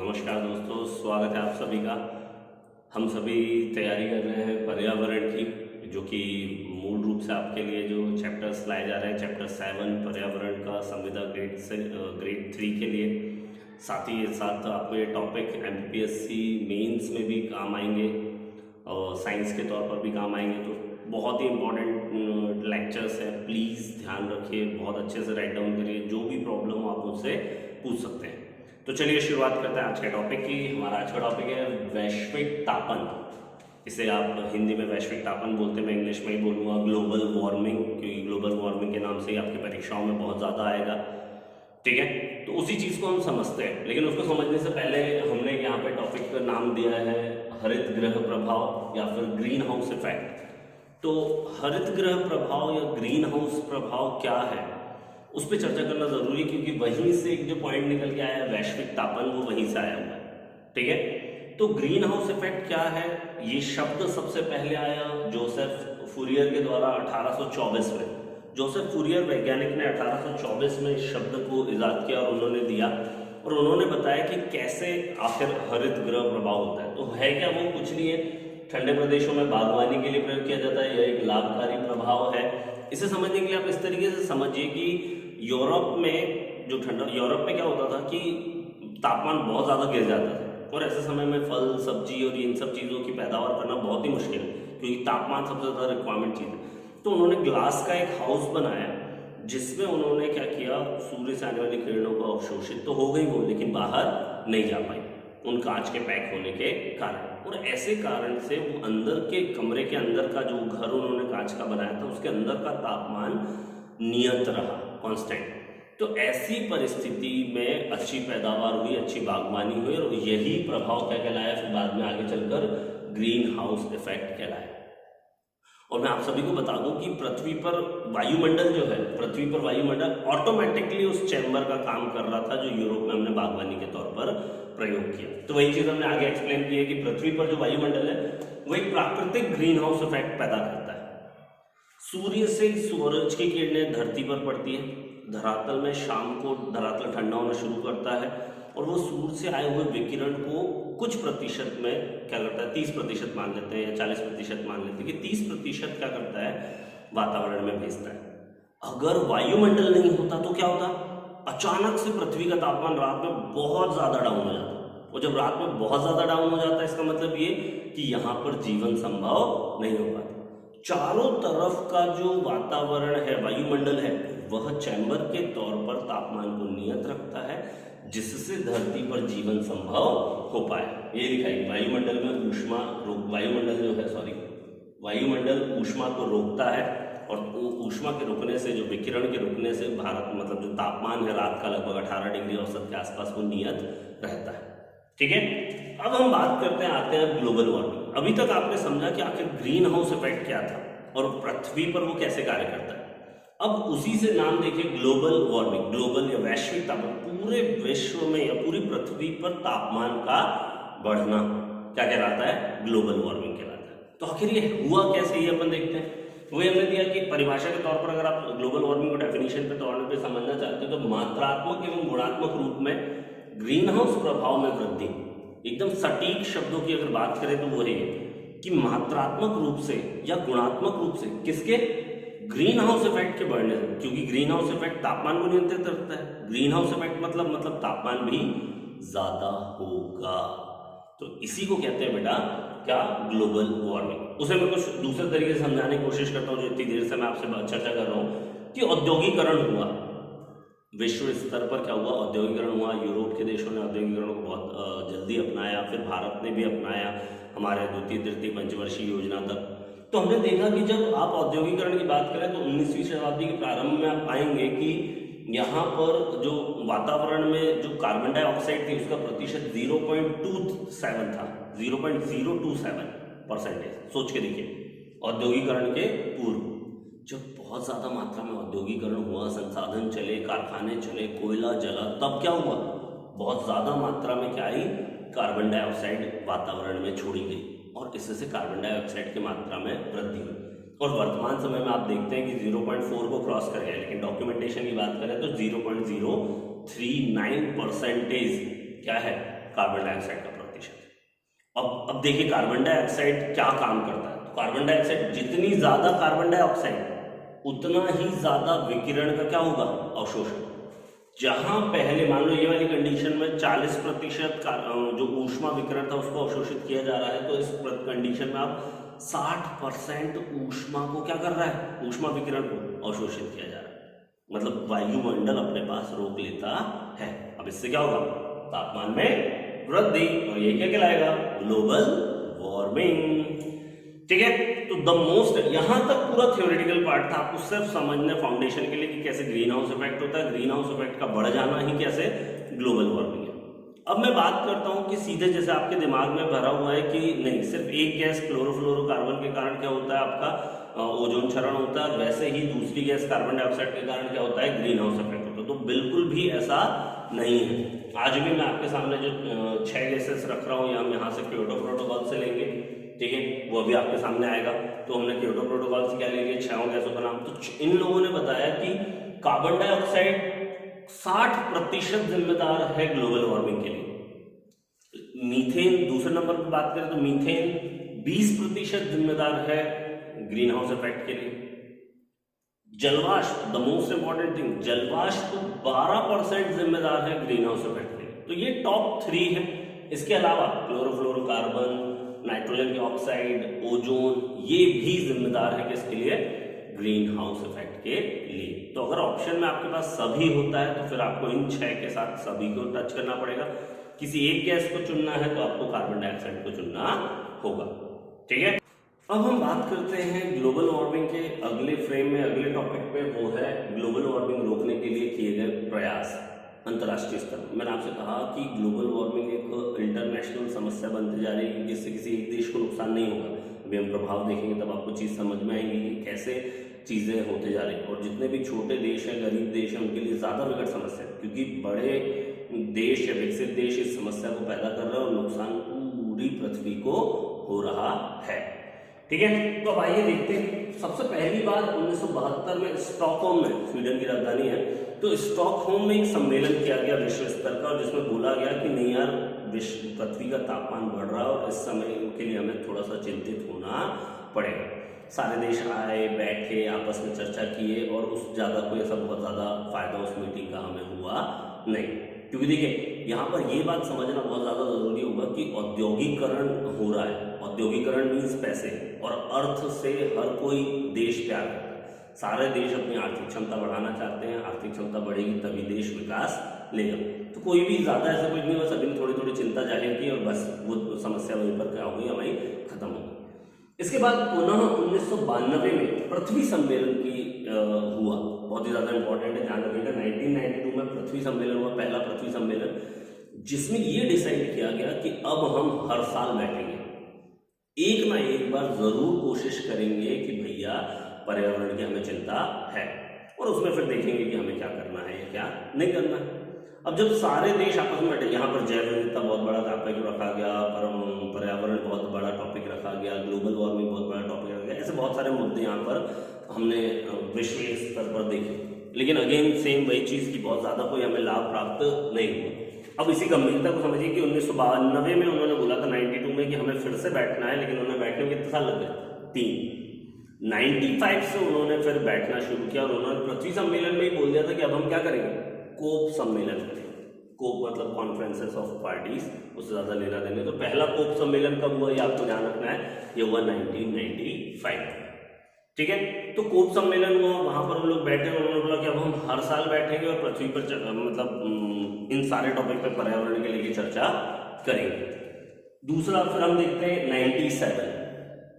नमस्कार दोस्तों, स्वागत है आप सभी का। हम सभी तैयारी कर रहे हैं पर्यावरण की, जो कि मूल रूप से आपके लिए जो चैप्टर्स लाए जा रहे हैं, चैप्टर 7 पर्यावरण का संविदा ग्रेड 3 के लिए। साथ ही साथ आपको ये टॉपिक एमपीएससी मेंस में भी काम आएंगे और साइंस के तौर पर भी काम आएंगे। तो बहुत ही इंपॉर्टेंट लेक्चर्स हैं, प्लीज़ ध्यान रखिए, बहुत अच्छे से राइट डाउन करिए। जो भी प्रॉब्लम हो आप मुझसे पूछ सकते हैं। तो चलिए शुरुआत करते हैं आज के टॉपिक की। हमारा आज का टॉपिक है वैश्विक तापन। इसे आप हिंदी में वैश्विक तापन बोलते हैं, मैं इंग्लिश में ही बोलूँगा ग्लोबल वार्मिंग, क्योंकि ग्लोबल वार्मिंग के नाम से ही आपकी परीक्षाओं में बहुत ज़्यादा आएगा। ठीक है, तो उसी चीज़ को हम समझते हैं, लेकिन उसको समझने से पहले हमने यहाँ पे टॉपिक का नाम दिया है हरित गृह प्रभाव या फिर ग्रीन हाउस इफेक्ट। तो हरित गृह प्रभाव या ग्रीन हाउस प्रभाव क्या है, उस पर चर्चा करना जरूरी है, क्योंकि वहीं से एक जो पॉइंट निकल के आया है वैश्विक तापन, वो वहीं से आया हुआ है। ठीक है, तो ग्रीन हाउस इफेक्ट क्या है, ये शब्द सबसे पहले आया जोसेफ फूरियर के द्वारा 1824 में। जोसेफ फूरियर वैज्ञानिक ने 1824 में इस शब्द को इजाद किया और उन्होंने दिया, और उन्होंने बताया कि कैसे आखिर हरित गृह प्रभाव होता है। तो है क्या, वो कुछ नहीं है, ठंडे प्रदेशों में बागवानी के लिए प्रयोग किया जाता है, यह एक लाभकारी प्रभाव है। इसे समझने के लिए आप इस तरीके से समझिए कि यूरोप में जो यूरोप में क्या होता था कि तापमान बहुत ज़्यादा गिर जाता था, और ऐसे समय में फल सब्जी और इन सब चीज़ों की पैदावार करना बहुत ही मुश्किल है, क्योंकि तापमान सबसे ज़्यादा रिक्वायरमेंट चीज़ है। तो उन्होंने ग्लास का एक हाउस बनाया, जिसमें उन्होंने क्या किया, सूर्य से आने वाली किरणों को अवशोषित तो हो गई वो, लेकिन बाहर नहीं जा पाई उन कांच के पैक होने के कारण। और ऐसे कारण से वो अंदर के कमरे के अंदर का जो घर उन्होंने कांच का बनाया था, उसके अंदर का तापमान नियत रहा, कांस्टेंट। तो ऐसी परिस्थिति में अच्छी पैदावार हुई, अच्छी बागवानी हुई, और यही प्रभाव क्या कहलाया, फिर बाद में आगे चलकर ग्रीन हाउस इफेक्ट कहलाया। और मैं आप सभी को बता दूं कि पृथ्वी पर वायुमंडल जो है, पृथ्वी पर वायुमंडल ऑटोमेटिकली उस चैम्बर का काम कर रहा था, जो यूरोप में हमने बागवानी के तौर पर प्रयोग किया। तो वही चीज हमने आगे एक्सप्लेन की है कि पृथ्वी पर जो वायुमंडल है वो एक प्राकृतिक ग्रीन हाउस इफेक्ट पैदा करता है। सूर्य से सूरज की किरणें धरती पर पड़ती है, धरातल में शाम को धरातल ठंडा होना शुरू करता है, और वो सूर्य से आए हुए विकिरण को कुछ प्रतिशत में क्या करता है, 30% मान लेते हैं या 40% मान लेते हैं कि 30% क्या करता है, वातावरण में भेजता है। अगर वायुमंडल नहीं होता तो क्या होता, अचानक से पृथ्वी का तापमान रात में बहुत ज्यादा डाउन हो जाता, और जब रात में बहुत ज्यादा डाउन हो जाता है, इसका मतलब ये कि यहाँ पर जीवन संभव नहीं हो पाता। चारों तरफ का जो वातावरण है, वायुमंडल है, वह चैम्बर के तौर पर तापमान को नियत रखता है, जिससे धरती पर जीवन संभव हो पाए। ये लिखा है वायुमंडल में ऊष्मा वायुमंडल ऊष्मा को रोकता है, और ऊष्मा के रुकने से, जो विकिरण के रुकने से भारत मतलब जो तापमान है रात का लगभग 18 डिग्री औसत के आसपास वो नियत रहता है। ठीक है, अब हम बात करते हैं, आते हैं ग्लोबल वार्मिंग। अभी तक आपने समझा कि आखिर ग्रीन हाउस इफेक्ट क्या था और पृथ्वी पर वो कैसे कार्य करता है। अब उसी से नाम देखिए ग्लोबल वार्मिंग, ग्लोबल या वैश्विक तापमान, पूरे विश्व में या पूरी पृथ्वी पर तापमान का बढ़ना क्या कहलाता है, ग्लोबल वार्मिंग कहलाता है। तो आखिर ये हुआ कैसे, ये अपन देखते हैं। वही हमने दिया कि परिभाषा के तौर पर अगर आप ग्लोबल वार्मिंग को डेफिनेशन पे तौर पे समझना चाहते हो, तो मात्रात्मक एवं गुणात्मक रूप में ग्रीन हाउस प्रभाव में वृद्धि। एकदम सटीक शब्दों की अगर बात करें तो वो है कि मात्रात्मक रूप से या गुणात्मक रूप से, किसके, ग्रीन हाउस इफेक्ट के बढ़ने से, क्योंकि ग्रीन हाउस इफेक्ट तापमान को नियंत्रित रखता है। ग्रीन हाउस इफेक्ट मतलब तापमान भी ज्यादा होगा, तो इसी को कहते हैं बेटा क्या, ग्लोबल वार्मिंग। उसे मैं कुछ दूसरे तरीके से समझाने की कोशिश करता हूँ, जो इतनी देर से मैं आपसे चर्चा कर रहा हूँ कि औद्योगिकरण हुआ, विश्व स्तर पर क्या हुआ, औद्योगिकरण हुआ। यूरोप के देशों ने औद्योगिकरण को बहुत जल्दी अपनाया, फिर भारत ने भी अपनाया हमारे द्वितीय तृतीय पंचवर्षीय योजना तक। तो हमने देखा कि जब आप औद्योगिकरण की बात करें तो 19वीं शताब्दी के प्रारंभ में आप पाएंगे कि यहाँ पर जो वातावरण में जो कार्बन डाइऑक्साइड थी उसका प्रतिशत 0.27 था, 0.027%। सोच के देखिए, औद्योगिकरण के पूर्व जब बहुत ज्यादा मात्रा में औद्योगिकरण हुआ, संसाधन चले, कारखाने चले, कोयला जला, तब क्या हुआ, बहुत ज्यादा मात्रा में क्या आई, कार्बन डाइऑक्साइड वातावरण में छोड़ी गई, और इससे कार्बन डाइऑक्साइड की मात्रा में वृद्धि हुई। और वर्तमान समय में आप देखते हैं कि 0.4 को क्रॉस कर गया, लेकिन डॉक्यूमेंटेशन की बात करें तो 0.039% क्या है, कार्बन डाइऑक्साइड का प्रतिशत। अब देखिए कार्बन डाइऑक्साइड क्या काम करता है। तो कार्बन डाइऑक्साइड, जितनी ज्यादा कार्बन डाइऑक्साइड उतना ही ज्यादा विकिरण का क्या होगा, अवशोषण। जहां पहले मान लो ये वाली कंडीशन में 40% जो ऊष्मा विकिरण था उसको अवशोषित किया जा रहा है, तो इस कंडीशन में आप 60% ऊष्मा को क्या कर रहा है, ऊष्मा विकिरण को अवशोषित किया जा रहा है। मतलब वायुमंडल अपने पास रोक लेता है। अब इससे क्या होगा, तापमान में वृद्धि, और ये क्या कहलाएगा, ग्लोबल वार्मिंग। ठीक है, तो द मोस्ट, यहां तक पूरा थ्योरेटिकल पार्ट था, आपको सिर्फ समझना फाउंडेशन के लिए कि कैसे ग्रीन हाउस इफेक्ट होता है, ग्रीन हाउस इफेक्ट का बढ़ जाना ही कैसे ग्लोबल वार्मिंग है। अब मैं बात करता हूं कि सीधे जैसे आपके दिमाग में भरा हुआ है कि नहीं सिर्फ एक गैस क्लोरोफ्लोरोकार्बन के कारण क्या होता है, आपका ओजोन क्षरण होता है, वैसे ही दूसरी गैस कार्बन डाइऑक्साइड के कारण क्या होता है, ग्रीन हाउस इफेक्ट होता है। तो बिल्कुल भी ऐसा नहीं है। आज भी मैं आपके सामने जो 6 गैसेस रख रहा हूँ, हम यहाँ से क्योटो प्रोटोकॉल से लेंगे, ठीक है, वो अभी आपके सामने आएगा। तो हमने क्योटो प्रोटोकॉल से क्या ले लिया, 6 गैसों का नाम। तो इन लोगों ने बताया कि कार्बन डाइऑक्साइड 60% जिम्मेदार है ग्लोबल वार्मिंग के लिए। मीथेन दूसरे नंबर पर बात करें तो मीथेन 20% जिम्मेदार है ग्रीन हाउस इफेक्ट के लिए। जलवाष्प, द मोस्ट इंपॉर्टेंट थिंग, जलवाष्प 12% जिम्मेदार है ग्रीन हाउस इफेक्ट के लिए। तो ये टॉप 3 है। इसके अलावा क्लोरोफ्लोरोकार्बन, नाइट्रोजन ऑक्साइड, ओजोन, ये भी जिम्मेदार है किसके लिए, ग्रीन हाउस इफेक्ट के लिए। तो अगर ऑप्शन में आपके पास सभी होता है तो फिर आपको इन 6 के साथ सभी को टच करना पड़ेगा। किसी एक गैस को चुनना है तो आपको कार्बन डाइऑक्साइड को चुनना होगा। ठीक है, अब हम बात करते हैं ग्लोबल वार्मिंग के अगले फ्रेम में, अगले टॉपिक पे, वो है ग्लोबल वार्मिंग रोकने के लिए किए गए प्रयास अंतर्राष्ट्रीय स्तर पर। मैंने आपसे कहा कि ग्लोबल वार्मिंग एक इंटरनेशनल समस्या बनती जा रही है जिससे किसी एक देश को नुकसान नहीं होगा। अभी हम प्रभाव देखेंगे तब आपको चीज़ समझ में आएगी कि कैसे चीज़ें होते जा रही हैं। और जितने भी छोटे देश हैं, गरीब देश हैं, उनके लिए ज़्यादा विकट समस्या है, क्योंकि बड़े देश या विकसित देश इस समस्या को पैदा कर रहे हैं और नुकसान पूरी पृथ्वी को हो रहा है। ठीक है, तो अब आइए देखते हैं। सबसे पहली बार 1972 में स्टॉकहोम में, स्वीडन की राजधानी है, तो स्टॉकहोम में एक सम्मेलन किया गया विश्व स्तर का, और जिसमें बोला गया कि नहीं यार, विश्व पृथ्वी का तापमान बढ़ रहा है और इस समय के लिए हमें थोड़ा सा चिंतित होना पड़ेगा। सारे देश आए, बैठे, आपस में चर्चा किए, और उस ज़्यादा कोई ऐसा बहुत ज़्यादा फायदा उस मीटिंग का हमें हुआ नहीं। क्योंकि देखिए यहाँ पर ये बात समझना बहुत ज़्यादा ज़रूरी होगा कि औद्योगिकरण हो रहा है। औद्योगिकरण मीन्स पैसे, और अर्थ से हर कोई देश प्यार करता है। सारे देश अपनी आर्थिक क्षमता बढ़ाना चाहते हैं, आर्थिक क्षमता बढ़ेगी तभी देश विकास लेगा। तो कोई भी ज़्यादा ऐसा कुछ नहीं, बस सभी ने थोड़ी थोड़ी चिंता जाहिर की और बस वो समस्या वहीं पर क्या हो गई, हमारी खत्म हो गई। इसके बाद पुनः 1992 में पृथ्वी सम्मेलन की हुआ, बहुत ही ज़्यादा इंपॉर्टेंट है, ध्यान रखिएगा। 1992 में पृथ्वी सम्मेलन हुआ, पहला पृथ्वी सम्मेलन, जिसमें ये डिसाइड किया गया कि अब हम हर साल बैठेंगे, एक ना एक बार जरूर कोशिश करेंगे कि भैया पर्यावरण की हमें चिंता है, और उसमें फिर देखेंगे कि हमें क्या करना है या क्या नहीं करना है। अब जब सारे देश आपस में बैठे, यहाँ पर जैव विविधता बहुत बड़ा टॉपिक रखा गया, पर्यावरण बहुत बड़ा टॉपिक रखा गया, ग्लोबल वार्मिंग बहुत बड़ा टॉपिक रखा गया, ऐसे बहुत सारे मुद्दे यहाँ पर हमने विश्व स्तर पर देखे। लेकिन अगेन सेम वही चीज़ की बहुत ज़्यादा कोई हमें लाभ प्राप्त नहीं हुआ। अब इसी गंभीरता को समझिए कि 1992 में उन्होंने बोला था 92 में कि हमें फिर से बैठना है, लेकिन उन्हें बैठने में कितने साल लग गए, 3। 95 से उन्होंने फिर बैठना शुरू किया, और उन्होंने पृथ्वी सम्मेलन में ही बोल दिया था कि अब हम क्या करेंगे, कोप सम्मेलन करेंगे। कोप मतलब कॉन्फ्रेंसेस ऑफ पार्टीज, उससे ज़्यादा लेना देने। तो पहला कोप सम्मेलन कब हुआ ये आपको ध्यान रखना है, ये हुआ 1995। ठीक है, तो कोप सम्मेलन हुआ, वहां पर हम लोग बैठे, उन्होंने बोला कि अब हम हर साल बैठेंगे और पृथ्वी पर मतलब इन सारे टॉपिक पर पर्यावरण के लिए चर्चा करेंगे। दूसरा फिर हम देखते हैं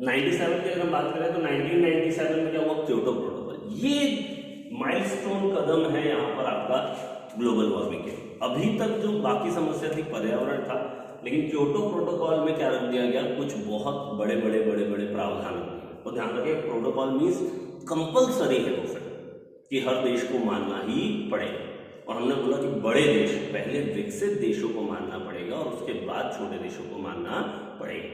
97 की अगर हम बात करें तो 1997 में क्या हुआ, क्योटो प्रोटोकॉल। ये माइलस्टोन कदम है यहाँ पर आपका ग्लोबल वार्मिंग के। अभी तक जो बाकी समस्या थी पर्यावरण था, लेकिन क्योटो प्रोटोकॉल में क्या रख दिया गया, कुछ बहुत बड़े बड़े बड़े बड़े प्रावधान रख दिए। और ध्यान रखिए, प्रोटोकॉल मीन्स कंपल्सरी है वो फिर कि हर देश को मानना ही पड़ेगा। और हमने बोला कि बड़े देश, पहले विकसित देशों को मानना पड़ेगा और उसके बाद छोटे देशों को मानना पड़ेगा।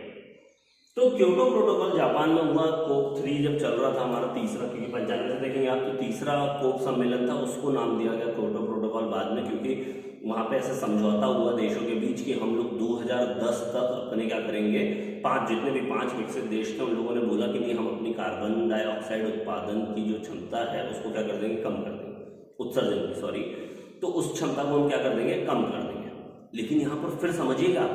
तो क्योटो प्रोटोकॉल जापान में हुआ, कोप 3 जब चल रहा था हमारा तीसरा, क्योंकि 95 से देखेंगे आप तो तीसरा कोप सम्मेलन था, उसको नाम दिया गया क्योटो प्रोटोकॉल बाद में, क्योंकि वहाँ पे ऐसे समझौता हुआ देशों के बीच कि हम लोग 2010 तक अपने क्या करेंगे, जितने भी 5 विकसित देश थे उन लोगों ने बोला कि नहीं, हम अपनी कार्बन डाइऑक्साइड उत्पादन की जो क्षमता है उसको क्या कर देंगे, कम कर देंगे, उत्सर्जन की, सॉरी, तो उस क्षमता को हम क्या कर देंगे, कम कर देंगे। लेकिन यहाँ पर फिर समझिएगा,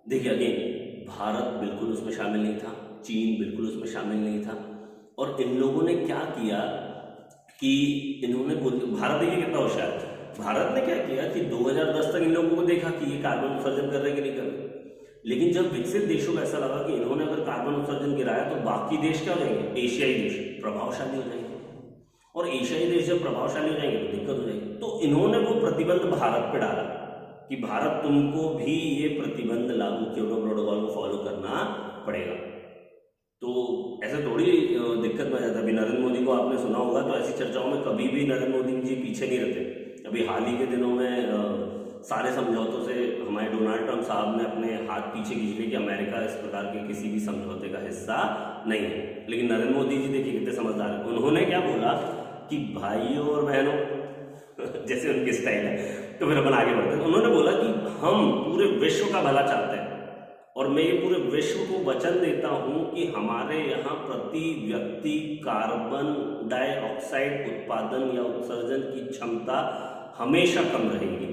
देखिए अगेन भारत बिल्कुल उसमें शामिल नहीं था, चीन बिल्कुल उसमें शामिल नहीं था, और इन लोगों ने क्या किया कि इन्होंने भारत, देखिए कितना होशियार है, भारत ने क्या किया कि 2010 तक इन लोगों को देखा कि ये कार्बन उत्सर्जन कर रहे कि नहीं कर रहे, लेकिन जब विकसित देशों को ऐसा लगा कि इन्होंने अगर कार्बन उत्सर्जन गिराया तो बाकी देश क्या हो जाएंगे, एशियाई देश प्रभावशाली हो जाएंगे, और एशियाई देश जब प्रभावशाली हो जाएंगे तो दिक्कत हो जाएगी। तो इन्होंने वो प्रतिबंध भारत पे डाला कि भारत तुमको भी ये प्रतिबंध लागू, क्योटो प्रोटोकॉल को फॉलो करना पड़ेगा। तो ऐसे थोड़ी दिक्कत में जाता है। अभी नरेंद्र मोदी को आपने सुना होगा, तो ऐसी चर्चाओं में कभी भी नरेंद्र मोदी जी पीछे नहीं रहते। अभी हाल ही के दिनों में सारे समझौतों से हमारे डोनाल्ड ट्रंप साहब ने अपने हाथ पीछे खींच लिए कि अमेरिका इस प्रकार के किसी भी समझौते का हिस्सा नहीं है। लेकिन नरेंद्र मोदी जी देखिए कितने समझदार हैं, उन्होंने क्या बोला कि भाइयों और बहनों जैसे उनकी स्टाइल है, तो फिर अपन आगे बढ़ते हैं। उन्होंने बोला कि हम पूरे विश्व का भला चाहते हैं और मैं ये पूरे विश्व को वचन देता हूं कि हमारे यहाँ प्रति व्यक्ति कार्बन डाइऑक्साइड उत्पादन या उत्सर्जन की क्षमता हमेशा कम रहेगी।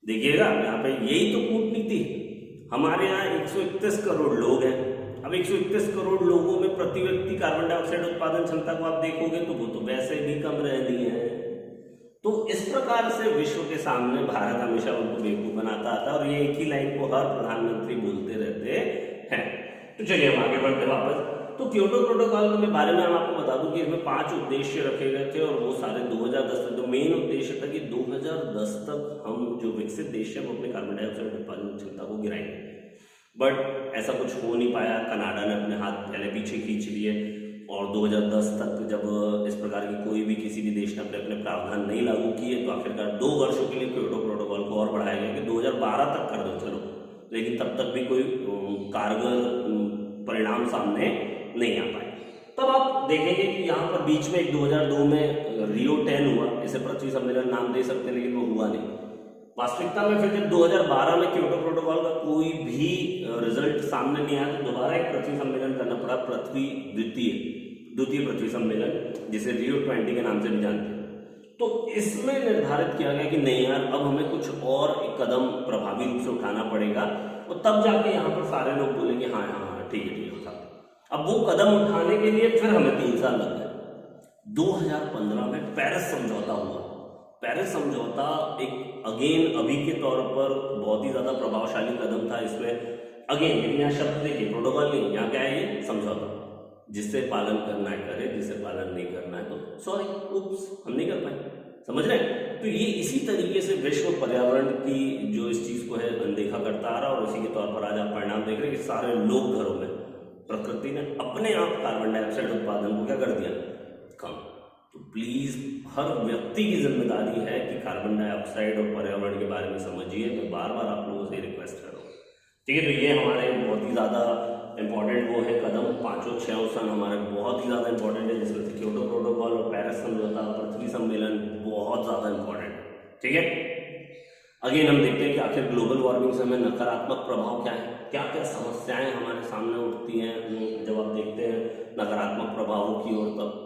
देखिएगा यहाँ पे यही तो कूटनीति है। हमारे यहाँ 131 करोड़ लोग हैं। अब 131 करोड़ लोगों में प्रति व्यक्ति कार्बन डाइऑक्साइड उत्पादन क्षमता को आप देखोगे तो वो तो वैसे भी कम रहनी है। तो इस प्रकार से विश्व के सामने भारत हमेशा उनको बेवकूफ बनाता आता है और ये एक ही लाइन को हर प्रधानमंत्री बोलते रहते हैं। तो चलिए हम आगे बढ़ते वापस। तो क्योटो प्रोटोकॉल के बारे में हम आपको बता दूं कि इसमें 5 उद्देश्य रखे गए थे और वो सारे 2010 तक, जो मेन उद्देश्य था कि 2010 तक हम जो विकसित देश है वो अपने कार्बन डाइऑक्साइड उत्पादन क्षमता को गिराएंगे। बट ऐसा कुछ हो नहीं पाया। कनाडा ने अपने हाथ पहले पीछे खींच लिए और 2010 तक जब इस प्रकार की कोई भी किसी भी देश ने अपने अपने प्रावधान नहीं लागू किए तो आखिरकार 2 वर्षों के लिए क्योटो प्रोटोकॉल को और बढ़ाया गया कि 2012 तक कर दो चलो, लेकिन तब तक भी कोई कारगर परिणाम सामने नहीं आ पाए। तब आप देखेंगे कि यहाँ पर बीच में 2002 में रियो 10 हुआ, इसे पृथ्वी सम्मेलन नाम दे सकते हैं, लेकिन वो हुआ नहीं। वास्तविकता में फिर जब 2012 में क्योटो प्रोटोकॉल का कोई भी रिजल्ट सामने नहीं आया तो दोबारा एक पृथ्वी सम्मेलन करना पड़ा, द्वितीय पृथ्वी सम्मेलन, जिसे रियो 20 के नाम से भी जानते हैं। तो इसमें निर्धारित किया गया कि नहीं यार, अब हमें कुछ और एक कदम प्रभावी रूप से उठाना पड़ेगा, और तब जाके यहाँ पर सारे लोग बोले कि हाँ हाँ ठीक है उठा। अब वो कदम उठाने के लिए फिर हमें 3 साल लग गए। 2015 में पेरिस समझौता हुआ। पेरिस समझौता एक अगेन अभी के तौर पर बहुत ही ज्यादा प्रभावशाली कदम था। इसमें अगेन यहाँ शब्द देखिए, प्रोटोकॉल नहीं, यहाँ क्या है, ये समझौता। जिससे पालन करना है करे, जिससे पालन नहीं करना है तो सॉरी, उप्स, हम नहीं कर पाए। समझ रहे हैं? तो ये इसी तरीके से विश्व पर्यावरण की जो इस चीज को है अनदेखा करता आ रहा है, और इसी के तौर पर आज आप परिणाम देख रहे हैं कि सारे लोग घरों में प्रकृति ने अपने आप कार्बन डाइऑक्साइड उत्पादन को क्या कर दिया, कम। तो प्लीज हर व्यक्ति की जिम्मेदारी है कि कार्बन डाइऑक्साइड और पर्यावरण के बारे में समझिए। मैं बार बार आप लोगों से रिक्वेस्ट कर रहा हूँ, ठीक है। तो ये हमारे बहुत ही ज्यादा इंपॉर्टेंट वो है कदम, 5-6 सन हमारे बहुत ही ज्यादा इंपॉर्टेंट है, जिसमें से क्योटो प्रोटोकॉल और पेरिस समझौता, पृथ्वी सम्मेलन बहुत ज्यादा इंपॉर्टेंट है, ठीक है। अगेन हम देखते हैं कि आखिर ग्लोबल वार्मिंग से हमें नकारात्मक प्रभाव क्या है, क्या क्या समस्याएं हमारे सामने उठती हैं जब आप देखते हैं नकारात्मक प्रभावों की ओर। तब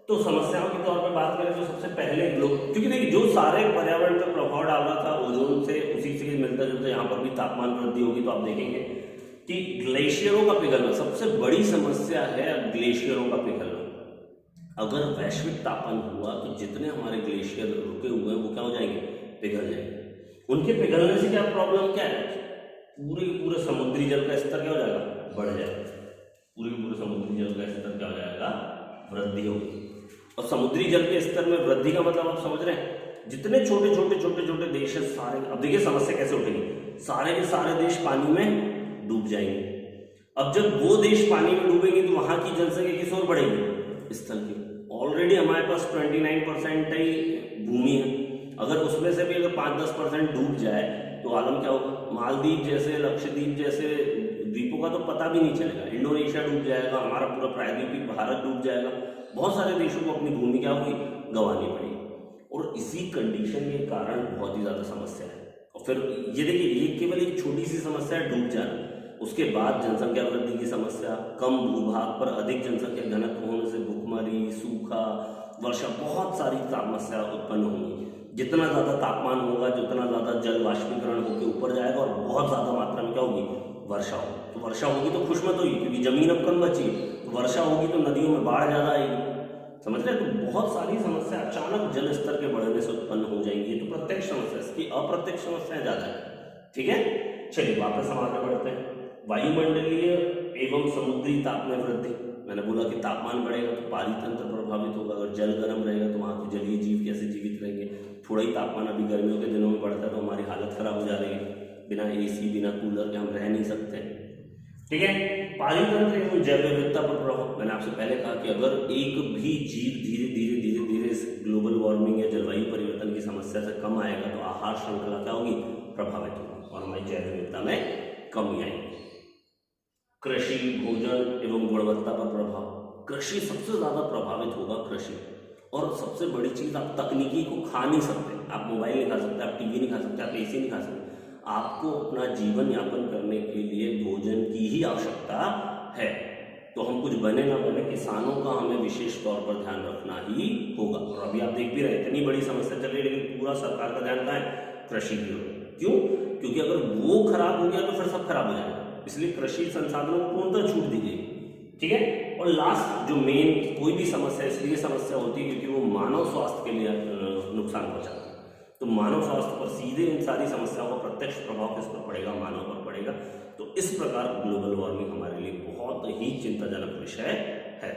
तो समस्याओं के तौर पर बात करें तो सबसे पहले क्योंकि देखिए जो सारे पर्यावरण पर प्रभाव डाल रहा था ओजोन से, उसी से मिलता जुलता यहाँ पर भी तापमान वृद्धि होगी। तो आप देखेंगे कि ग्लेशियरों का पिघलना सबसे बड़ी समस्या है। ग्लेशियरों का पिघलना, अगर वैश्विक तापमान हुआ तो जितने हमारे ग्लेशियर रुके हुए हैं वो क्या हो जाएंगे, पिघल जाएंगे। उनके पिघलने से क्या प्रॉब्लम क्या है, पूरे समुद्री जल का स्तर क्या हो जाएगा, बढ़ जाएगा। पूरे समुद्री जल का स्तर क्या हो जाएगा, वृद्धि होगी। और समुद्री जल के स्तर में वृद्धि का मतलब आप समझ रहे हैं, जितने छोटे छोटे देश है सारे, अब देखिए समस्या कैसे उठेगी, सारे के सारे देश पानी में डूब जाएंगे। अब जब वो देश पानी में डूबेंगे तो वहां की जनसंख्या किस ओर बढ़ेगी, स्थल की। ऑलरेडी हमारे पास 29% ही भूमि है, अगर उसमें से भी अगर 5-10% डूब जाए तो आलम क्या होगा। मालदीव जैसे, लक्षद्वीप जैसे द्वीपों का तो पता भी नहीं चलेगा, इंडोनेशिया डूब जाएगा, हमारा पूरा प्रायद्वीपीय भारत डूब जाएगा, बहुत सारे देशों को अपनी भूमि क्या होगी, गंवानी पड़ेगी। और और इसी कंडीशन के कारण बहुत ही ज़्यादा समस्या है। और फिर ये देखिए, ये केवल एक छोटी सी समस्या है, डूब जाना। उसके बाद जनसंख्या वृद्धि की समस्या, कम भूभाग पर अधिक जनसंख्या घनत्व होने से भूखमरी, सूखा, वर्षा, बहुत सारी समस्या उत्पन्न होंगी। जितना ज़्यादा तापमान होगा, जितना ज़्यादा जल वाष्पीकरण होकर ऊपर जाएगा और बहुत ज़्यादा मात्रा में क्या होगी, वर्षा होगी। तो वर्षा होगी तो खुश मत होगी, क्योंकि जमीन अब कम बची, तो वर्षा होगी तो नदियों में बाढ़ ज़्यादा आएगी। समझ रहे? तो बहुत सारी समस्या अचानक जल स्तर के बढ़ने से उत्पन्न हो जाएंगी। तो प्रत्यक्ष समस्या, इसकी अप्रत्यक्ष समस्याएं ज्यादा है। ठीक है, चलिए वापस हम आगे बढ़ते हैं। वायुमंडलीय एवं समुद्री ताप में वृद्धि। मैंने बोला कि तापमान बढ़ेगा तो पारी तंत्र प्रभावित होगा। अगर जल गर्म रहेगा तो वहां के जलीय जीव कैसे जीवित रहेंगे। थोड़ा ही तापमान अभी गर्मियों के दिनों में बढ़ता है तो हमारी हालत खराब हो जा रही है। बिना एसी, बिना कूलर के हम रह नहीं सकते। ठीक है, पारितंत्र एवं जैव विविधता पर प्रभाव। मैंने आपसे पहले कहा कि अगर एक भी जीव धीरे धीरे धीरे धीरे इस ग्लोबल वार्मिंग या जलवायु परिवर्तन की समस्या से कम आएगा तो आहार श्रृंखला क्या होगी, प्रभावित होगी और हमारी जैव विविधता में कमी आएगी। कृषि, भोजन एवं गुणवत्ता पर प्रभाव। कृषि सबसे ज्यादा प्रभावित होगा, कृषि। और सबसे बड़ी चीज, आप तकनीकी को खा नहीं सकते। आप मोबाइल नहीं खा सकते, आप टीवी नहीं खा सकते, आप एसी नहीं खा सकते। आपको अपना जीवन यापन करने के लिए भोजन की ही आवश्यकता है। तो हम कुछ बने ना बने, किसानों का हमें विशेष तौर पर ध्यान रखना ही होगा। और अभी आप देख भी रहे हैं, इतनी बड़ी समस्या चल रही है, लेकिन पूरा सरकार का ध्यान कहाँ है, कृषि की ओर। क्यों? क्योंकि अगर वो खराब हो गया तो फिर सब खराब हो जाएगा। इसलिए कृषि संसाधनों को पूर्णतः छूट दी गई। ठीक है, और लास्ट जो मेन कोई भी समस्या इसलिए समस्या होती है क्योंकि वो मानव स्वास्थ्य के लिए नुकसान पहुंचाता है। तो मानव स्वास्थ्य पर सीधे इन सारी समस्याओं का प्रत्यक्ष प्रभाव किस पर पड़ेगा, मानव पर पड़ेगा। तो इस प्रकार ग्लोबल वार्मिंग हमारे लिए बहुत ही चिंताजनक विषय है।